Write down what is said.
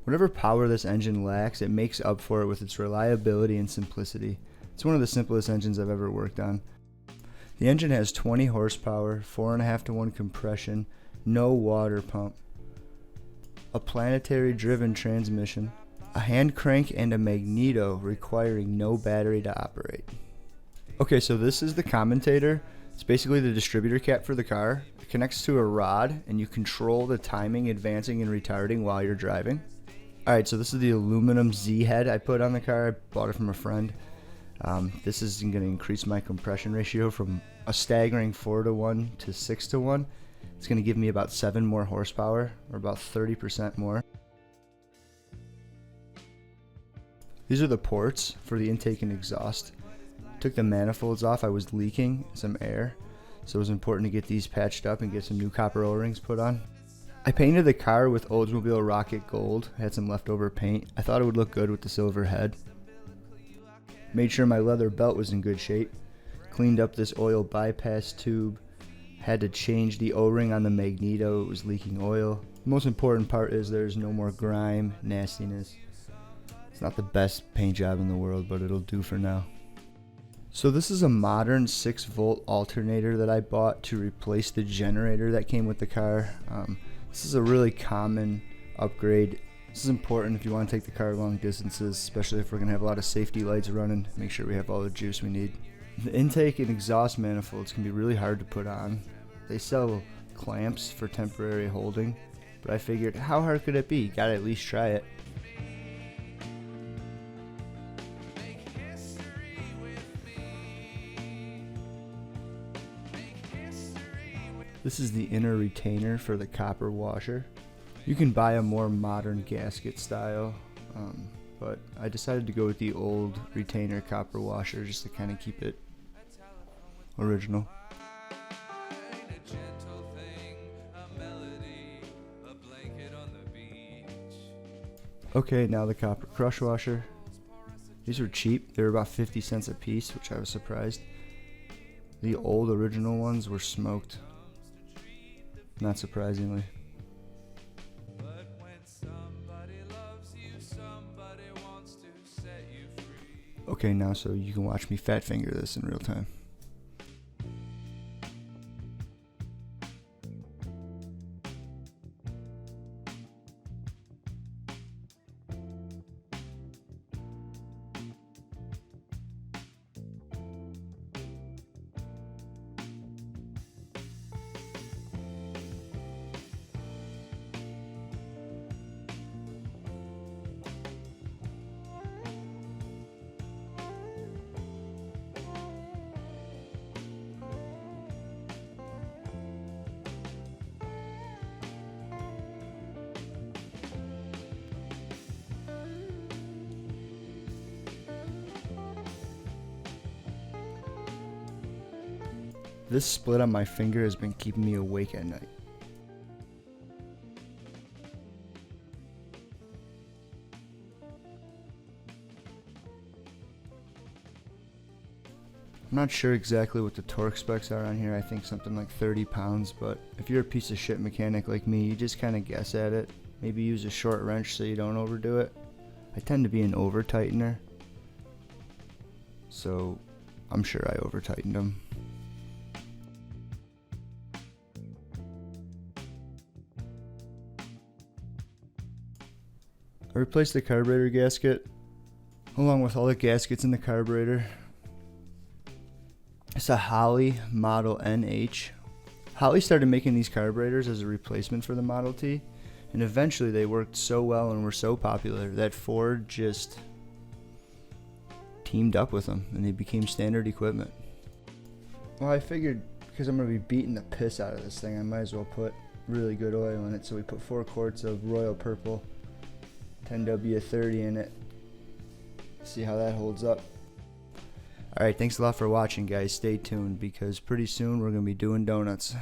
Whatever power this engine lacks, it makes up for it with its reliability and simplicity. It's one of the simplest engines I've ever worked on. The engine has 20 horsepower, 4.5 to 1 compression, no water pump, a planetary driven transmission, a hand crank, and a magneto requiring no battery to operate. Okay, so this is the commutator. It's basically the distributor cap for the car. It connects to a rod and you control the timing, advancing, and retarding while you're driving. Alright, so this is the aluminum Z head I put on the car. I bought it from a friend. This is going to increase my compression ratio from a staggering 4 to 1 to 6 to 1. It's going to give me about 7 more horsepower, or about 30% more. These are the ports for the intake and exhaust. Took the manifolds off. I was leaking some air, so it was important to get these patched up and get some new copper O-rings put on. I painted the car with Oldsmobile Rocket Gold. I had some leftover paint. I thought it would look good with the silver head. Made sure my leather belt was in good shape. Cleaned up this oil bypass tube. Had to change the O-ring on the magneto. It was leaking oil. The most important part is there's no more grime, nastiness. It's not the best paint job in the world, but it'll do for now. So this is a modern 6-volt alternator that I bought to replace the generator that came with the car. This is a really common upgrade. This is important if you want to take the car long distances, especially if we're going to have a lot of safety lights running. Make sure we have all the juice we need. The intake and exhaust manifolds can be really hard to put on. They sell clamps for temporary holding, but I figured, how hard could it be? Gotta at least try it. This is the inner retainer for the copper washer. You can buy a more modern gasket style, but I decided to go with the old retainer copper washer just to kind of keep it original. Okay, now the copper crush washer. These were cheap. They were about 50 cents a piece, which I was surprised. The old original ones were smoked. Not surprisingly. Okay, now so you can watch me fat finger this in real time. This split on my finger has been keeping me awake at night. I'm not sure exactly what the torque specs are on here. I think something like 30 pounds, but if you're a piece of shit mechanic like me, you just kind of guess at it. Maybe use a short wrench so you don't overdo it. I tend to be an over tightener, so I'm sure I over tightened them. I replaced the carburetor gasket along with all the gaskets in the carburetor. It's a Holley Model NH. Holley started making these carburetors as a replacement for the Model T, and eventually they worked so well and were so popular that Ford just teamed up with them and they became standard equipment. Well, I figured because I'm going to be beating the piss out of this thing, I might as well put really good oil in it. So we put 4 quarts of Royal Purple 10W30 in it. See how that holds up. Alright, thanks a lot for watching, guys. Stay tuned because pretty soon we're going to be doing donuts.